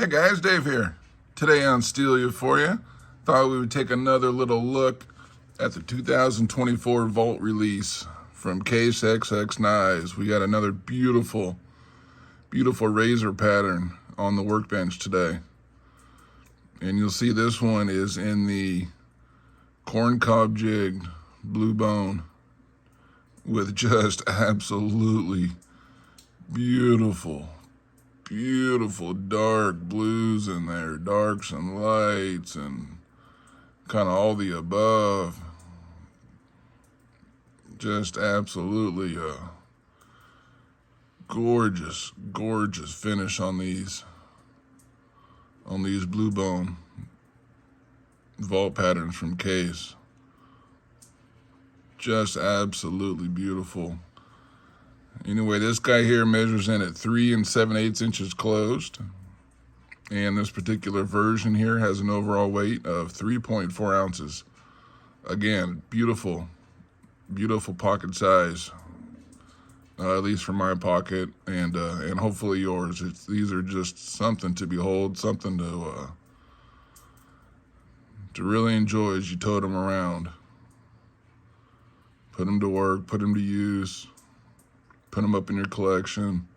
Hey guys, Dave here. Today on Steel You For You, thought we would take another little look at the 2024 Vault release from Case XX Knives. We got another beautiful razor pattern on the workbench today. And you'll see this one is in the corncob jigged blue bone with just absolutely beautiful dark blues in there, darks and lights and kind of all the above. Just absolutely gorgeous finish on these blue bone vault patterns from Case. Just absolutely beautiful. Anyway, this guy here measures in at 3 7/8 inches closed. And this particular version here has an overall weight of 3.4 ounces. Again, beautiful pocket size, at least for my pocket, and hopefully yours. These are just something to behold, something to really enjoy as you tote them around. Put them to work, put them to use. Put them up in your collection,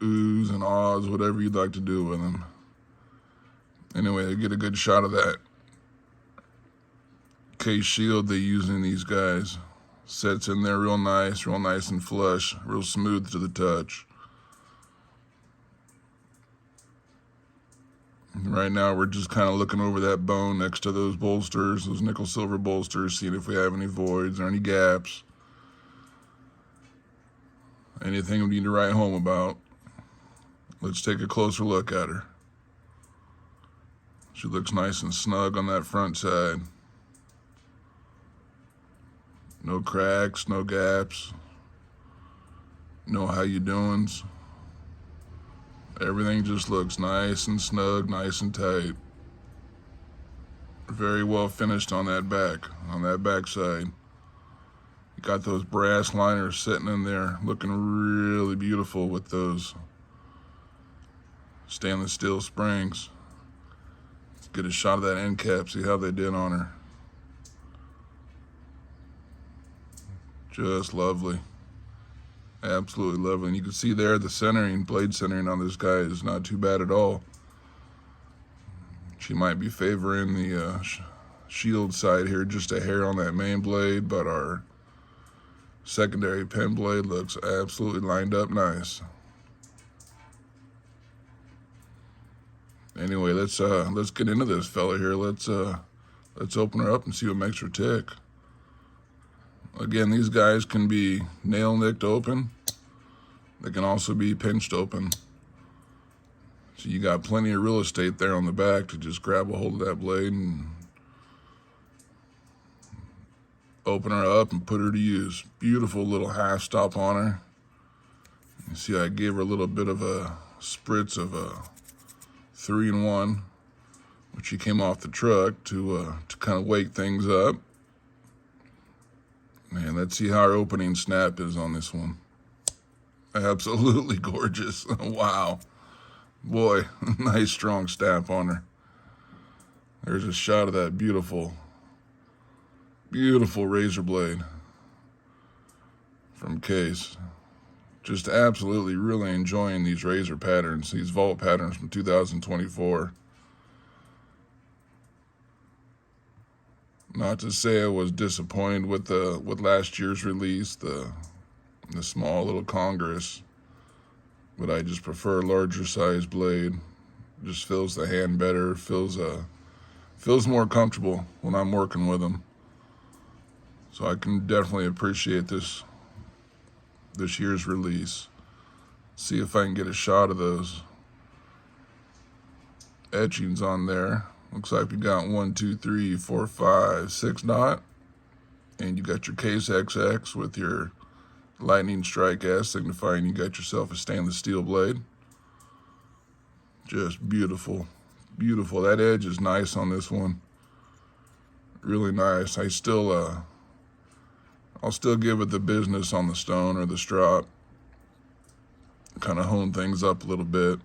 oohs and ahs, whatever you'd like to do with them. Anyway, get a good shot of that case shield they use in these guys. Sets in there real nice and flush, real smooth to the touch. Right now we're just kind of looking over that bone next to those bolsters, those nickel silver bolsters, seeing if we have any voids or any gaps. Anything we need to write home about. Let's take a closer look at her. She looks nice and snug on that front side. No cracks, no gaps, no how you doings. Everything just looks nice and snug, nice and tight. Very well finished on that back side. Got those brass liners sitting in there looking really beautiful with those stainless steel springs. Let's get a shot of that end cap, see how they did on her. Just lovely. Absolutely lovely. And you can see there the centering, blade centering on this guy is not too bad at all. She might be favoring the shield side here, just a hair on that main blade, but our secondary pen blade looks absolutely lined up nice. Anyway, let's get into this fella here. Let's open her up and see what makes her tick. Again, these guys can be nail nicked open. They can also be pinched open. So you got plenty of real estate there on the back to just grab a hold of that blade and open her up and put her to use. Beautiful little half stop on her. You see I gave her a little bit of a spritz of a 3-in-1, which she came off the truck to kind of wake things up. Man, let's see how our opening snap is on this one. Absolutely gorgeous. Wow. Boy, nice strong snap on her. There's a shot of that beautiful razor blade from Case. Just absolutely really enjoying these razor patterns, these vault patterns from 2024. Not to say I was disappointed with last year's release, the small little Congress, but I just prefer a larger size blade. Just feels the hand better, feels more comfortable when I'm working with them. So I can definitely appreciate this year's release. See if I can get a shot of those etchings on there. Looks like we got 1, 2, 3, 4, 5, 6 dot. And you got your Case XX with your lightning strike S signifying you got yourself a stainless steel blade. Just beautiful. That edge is nice on this one. Really nice. I'll still give it the business on the stone or the strop. Kind of hone things up a little bit.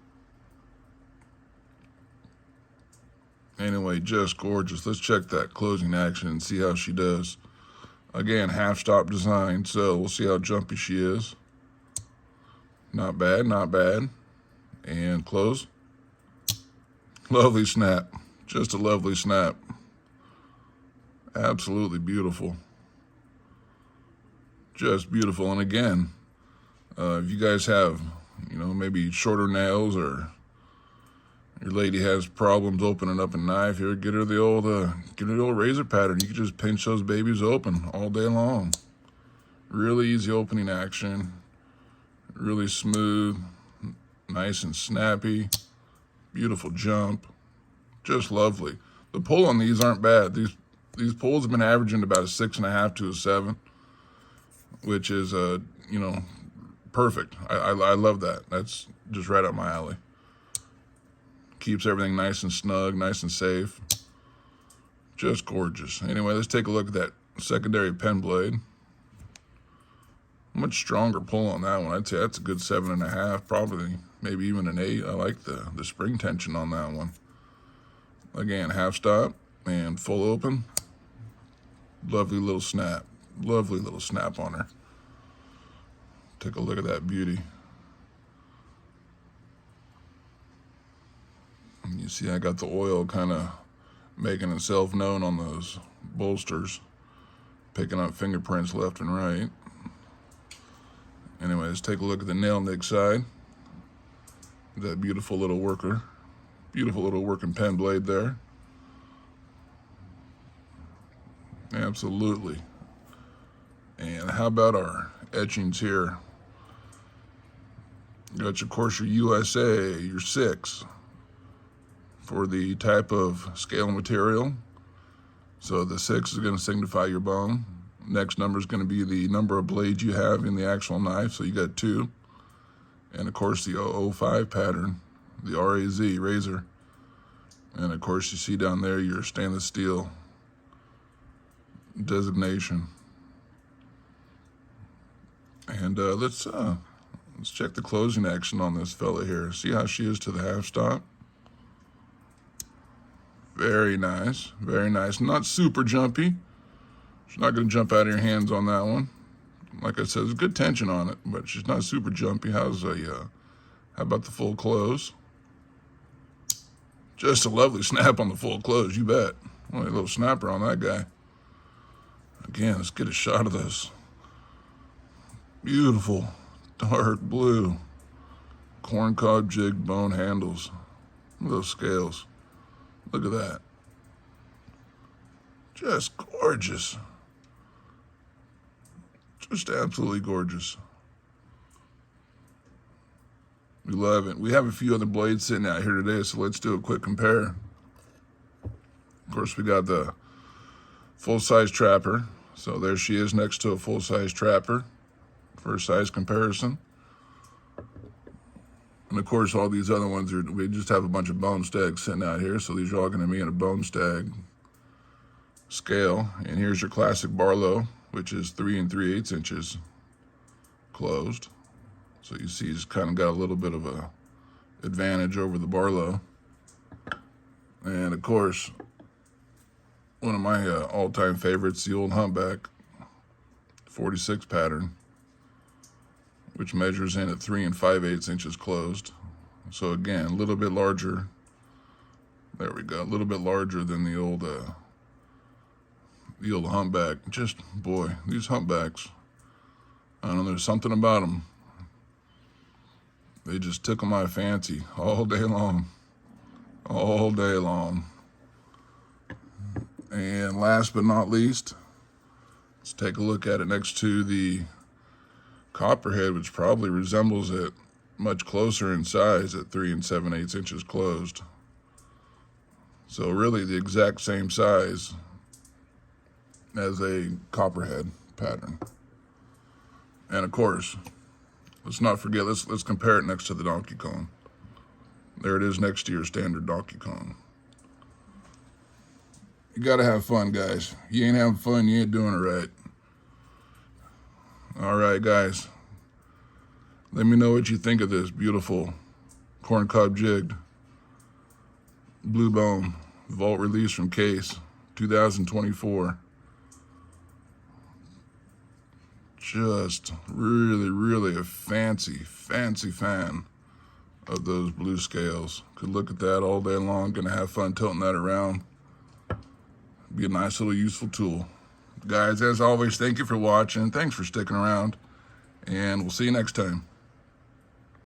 Anyway, just gorgeous. Let's check that closing action and see how she does. Again, half stop design, so we'll see how jumpy she is. Not bad, not bad. And close. Lovely snap. Just a lovely snap. Absolutely beautiful. Just beautiful. And again, if you guys have, maybe shorter nails, or your lady has problems opening up a knife, here, get her the old razor pattern. You can just pinch those babies open all day long. Really easy opening action. Really smooth, nice and snappy. Beautiful jump. Just lovely. The pull on these aren't bad. These pulls have been averaging about a 6.5 to a 7, which is perfect. I love that. That's just right up my alley. Keeps everything nice and snug, nice and safe. Just gorgeous. Anyway, let's take a look at that secondary pen blade. Much stronger pull on that one. I'd say that's a good 7.5, probably, maybe even an 8. I like the spring tension on that one. Again, half stop and full open. Lovely little snap. Lovely little snap on her. Take a look at that beauty. And you see I got the oil kind of making itself known on those bolsters, picking up fingerprints left and right. Anyway, let's take a look at the nail nick side. That beautiful little worker. Beautiful little working pen blade there. Absolutely. And how about our etchings here? You got, of course, your USA, your 6 for the type of scale material. So the 6 is going to signify your bone. Next number is going to be the number of blades you have in the actual knife. So you got 2. And of course the 005 pattern, the RAZ, razor. And of course you see down there your stainless steel designation. And let's check the closing action on this fella here. See how she is to the half stop. Very nice, very nice. Not super jumpy. She's not going to jump out of your hands on that one. Like I said, there's good tension on it, but she's not super jumpy. How about the full close? Just a lovely snap on the full close, you bet. Only a little snapper on that guy. Again, let's get a shot of this. Beautiful, dark blue, corncob jigged bone handles. Look at those scales. Look at that. Just gorgeous. Just absolutely gorgeous. We love it. We have a few other blades sitting out here today, so let's do a quick compare. Of course, we got the full-size trapper. So there she is next to a full-size trapper for a size comparison. And of course, all these other ones we just have a bunch of bone stags sitting out here. So these are all going to be in a bone stag scale. And here's your classic Barlow, which is 3 3/8 inches closed. So you see he's kind of got a little bit of a advantage over the Barlow. And of course, one of my all-time favorites, the old Humpback 46 pattern, which measures in at 3 5/8 inches closed. So again, a little bit larger. There we go, a little bit larger than the old Humpback. Just, boy, these Humpbacks, I don't know, there's something about them. They just tickle my fancy all day long. All day long. And last but not least, let's take a look at it next to the Copperhead, which probably resembles it much closer in size at 3 7/8 inches closed. So really the exact same size as a Copperhead pattern. And of course, let's not forget, let's compare it next to the Donkey Kong. There it is next to your standard Donkey Kong. You gotta have fun, guys. You ain't having fun, you ain't doing it right. All right, guys. Let me know what you think of this beautiful corncob jigged blue bone vault release from Case, 2024. Just really a fancy fan of those blue scales. Could look at that all day long. Gonna have fun toting that around. Be a nice little useful tool. Guys, as always, thank you for watching. Thanks for sticking around. And we'll see you next time.